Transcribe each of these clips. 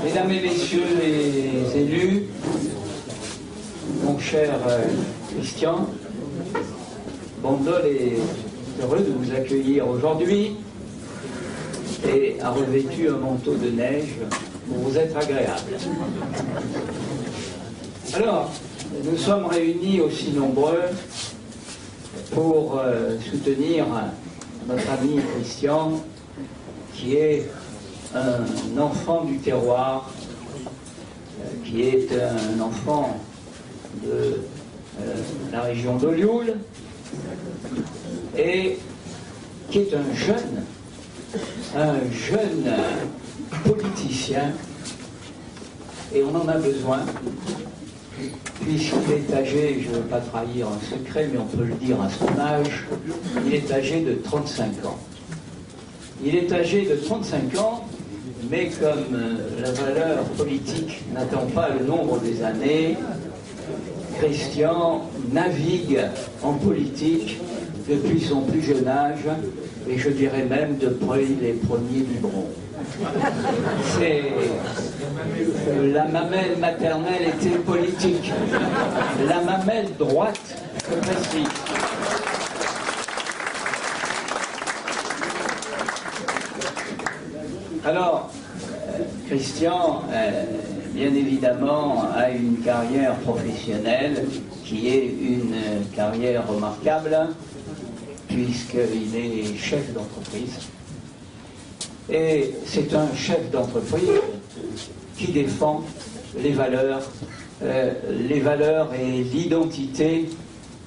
Mesdames et messieurs les élus, mon cher Christian, Bandol est heureux de vous accueillir aujourd'hui et a revêtu un manteau de neige pour vous être agréable. Alors, nous sommes réunis aussi nombreux pour soutenir notre ami Christian, qui est un enfant du terroir, qui est un enfant de la région d'Olioul et qui est un jeune politicien, et on en a besoin puisqu'il est âgé, je ne veux pas trahir un secret, mais on peut le dire à son âge, il est âgé de 35 ans. Il est âgé de 35 ans, mais comme la valeur politique n'attend pas le nombre des années, Christian navigue en politique depuis son plus jeune âge, et je dirais même depuis les premiers biberons. La mamelle maternelle était politique. La mamelle droite, je précise. Alors, Christian, bien évidemment, a une carrière professionnelle qui est une carrière remarquable, puisqu'il est chef d'entreprise. Et c'est un chef d'entreprise qui défend les valeurs et l'identité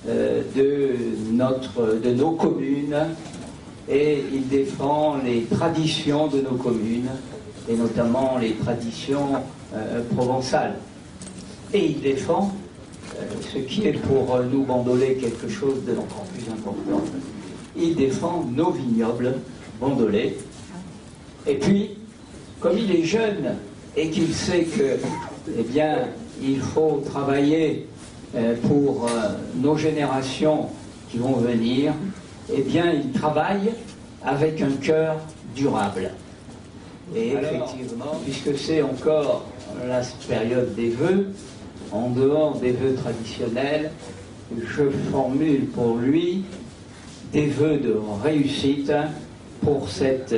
de nos communes, et il défend les traditions de nos communes, et notamment les traditions provençales. Et il défend ce qui est pour nous bandolais quelque chose d'encore plus important. Il défend nos vignobles bandolais. Et puis, comme il est jeune et qu'il sait que, eh bien, il faut travailler pour nos générations qui vont venir, eh bien, il travaille avec un cœur durable. Et effectivement, puisque c'est encore la période des vœux, en dehors des vœux traditionnels, je formule pour lui des vœux de réussite pour cette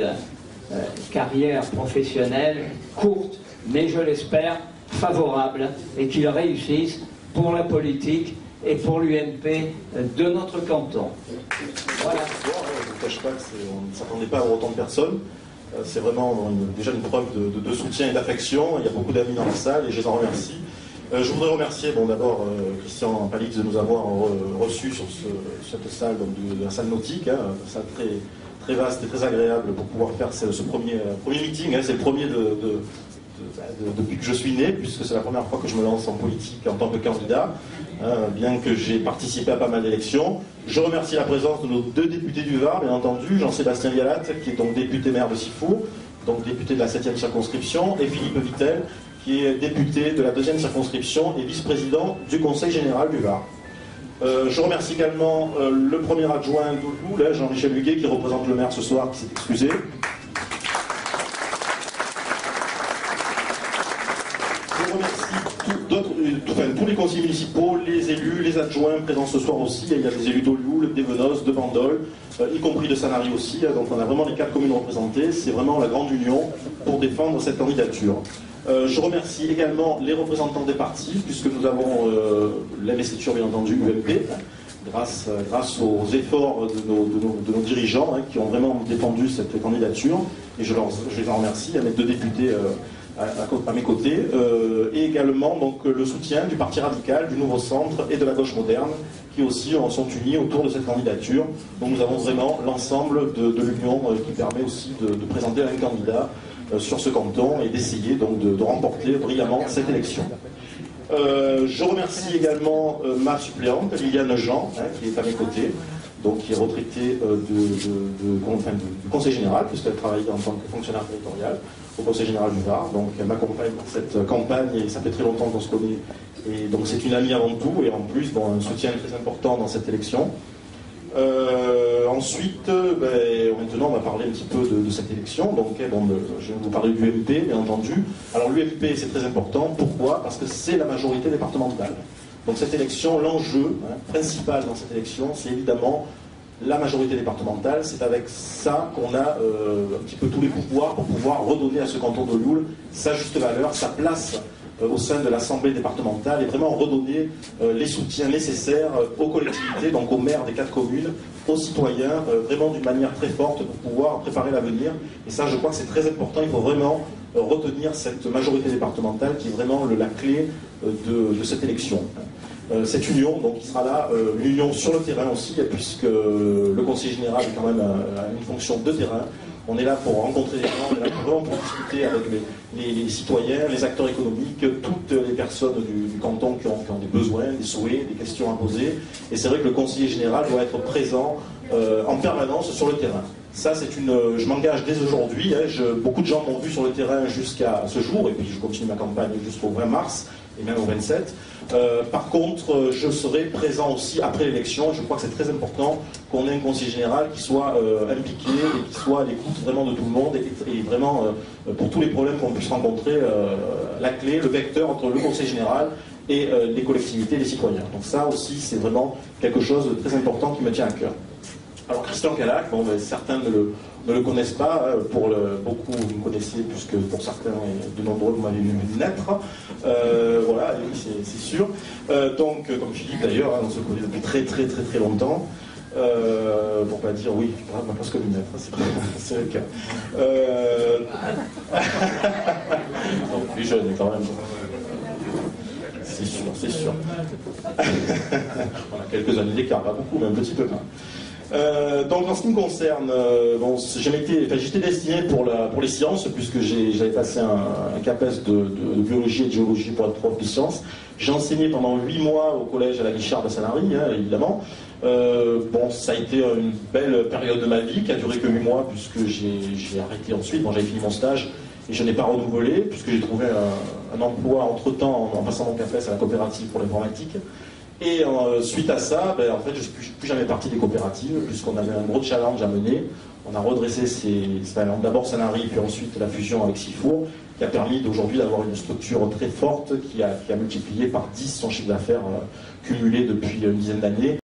carrière professionnelle courte, mais je l'espère favorable, et qu'il réussisse pour la politique et pour l'UMP de notre canton. Voilà. Je ne vous cache pas qu'on ne s'attendait pas à autant de personnes. C'est vraiment déjà une preuve de soutien et d'affection. Il y a beaucoup d'amis dans la salle et je les en remercie. Je voudrais remercier d'abord Christian Palix de nous avoir reçus sur cette salle, donc de la salle nautique, une salle très vaste et très agréable pour pouvoir faire ce premier meeting. C'est le premier depuis que je suis né, puisque c'est la première fois que je me lance en politique en tant que candidat, bien que j'ai participé à pas mal d'élections. Je remercie la présence de nos deux députés du Var, bien entendu, Jean-Sébastien Vialat, qui est donc député maire de Sifour, donc député de la 7e circonscription, et Philippe Vittel, qui est député de la 2e circonscription et vice-président du Conseil général du Var. Je remercie également le premier adjoint d'Olioul, Jean-Michel Huguet, qui représente le maire ce soir, qui s'est excusé. Je remercie tous les conseillers municipaux, les élus, les adjoints présents ce soir aussi. Il y a des élus d'Olioul, d'Evenos, de Bandol, y compris de Sanary aussi. Donc on a vraiment les 4 communes représentées. C'est vraiment la grande union pour défendre cette candidature. Je remercie également les représentants des partis, puisque nous avons l'investiture, bien entendu, UMP, grâce aux efforts de nos dirigeants, qui ont vraiment défendu cette candidature. Et je les en remercie, à mes deux députés à mes côtés. Et également donc, le soutien du Parti radical, du Nouveau Centre et de la gauche moderne, qui aussi sont unis autour de cette candidature. Donc nous avons vraiment l'ensemble de l'union qui permet aussi de présenter un candidat sur ce canton et d'essayer donc de remporter brillamment cette élection. Je remercie également ma suppléante, Liliane Jean, qui est à mes côtés, donc qui est retraitée du Conseil général, puisqu'elle travaille en tant que fonctionnaire territorial au Conseil général du Var. Donc elle m'accompagne dans cette campagne et ça fait très longtemps qu'on se connaît. Et donc c'est une amie avant tout et en plus un soutien très important dans cette élection. Ensuite, maintenant on va parler un petit peu de cette élection. Donc, je vais vous parler de l'UMP, bien entendu. Alors l'UMP, c'est très important. Pourquoi? Parce que c'est la majorité départementale. Donc cette élection, l'enjeu principal dans cette élection, c'est évidemment la majorité départementale. C'est avec ça qu'on a un petit peu tous les pouvoirs pour pouvoir redonner à ce canton de Lioul sa juste valeur, sa place au sein de l'Assemblée départementale et vraiment redonner les soutiens nécessaires aux collectivités, donc aux maires des 4 communes, aux citoyens, vraiment d'une manière très forte pour pouvoir préparer l'avenir. Et ça, je crois que c'est très important. Il faut vraiment retenir cette majorité départementale qui est vraiment la clé de cette élection. Cette union, donc, qui sera là, l'union sur le terrain aussi, puisque le conseiller général est quand même une fonction de terrain. On est là pour rencontrer les gens, on est là vraiment pour discuter avec les citoyens, les acteurs économiques, toutes les personnes du canton qui ont des besoins, des souhaits, des questions à poser. Et c'est vrai que le conseiller général doit être présent en permanence sur le terrain. Ça, je m'engage dès aujourd'hui. Beaucoup de gens m'ont vu sur le terrain jusqu'à ce jour, et puis je continue ma campagne jusqu'au 20 mars, et même au 27. Par contre, je serai présent aussi après l'élection. Je crois que c'est très important qu'on ait un conseiller général qui soit impliqué et qui soit à l'écoute vraiment de tout le monde et vraiment pour tous les problèmes qu'on puisse rencontrer, la clé, le vecteur entre le conseiller général et les collectivités, les citoyens. Donc ça aussi, c'est vraiment quelque chose de très important qui me tient à cœur. Alors Christian Calac, certains ne le connaissent pas, beaucoup vous me connaissez, puisque pour certains, de nombreux, vous m'avez vu naître. Voilà, oui, c'est sûr. Donc, comme Philippe d'ailleurs, on se connaît depuis très très très très longtemps. Pour pas dire oui, ma presque vu naître, c'est le cas. Donc, plus jeune quand même. C'est sûr, c'est sûr. On a quelques années d'écart, pas beaucoup, mais un petit peu. Donc en ce qui me concerne, j'étais destiné pour les sciences, puisque j'avais passé un CAPES de biologie et de géologie pour être prof de sciences. J'ai enseigné pendant 8 mois au collège à la Guichard de Sanary, évidemment. Ça a été une belle période de ma vie qui a duré que 8 mois, puisque j'ai arrêté ensuite. J'avais fini mon stage et je n'ai pas renouvelé, puisque j'ai trouvé un emploi entre-temps en passant mon CAPES à la coopérative pour l'informatique. Et suite à ça, en fait, je ne suis plus jamais parti des coopératives, puisqu'on avait un gros challenge à mener. On a redressé d'abord Sanary, puis ensuite la fusion avec Sifour, qui a permis d'aujourd'hui d'avoir une structure très forte qui a multiplié par 10 son chiffre d'affaires cumulé depuis une dizaine d'années.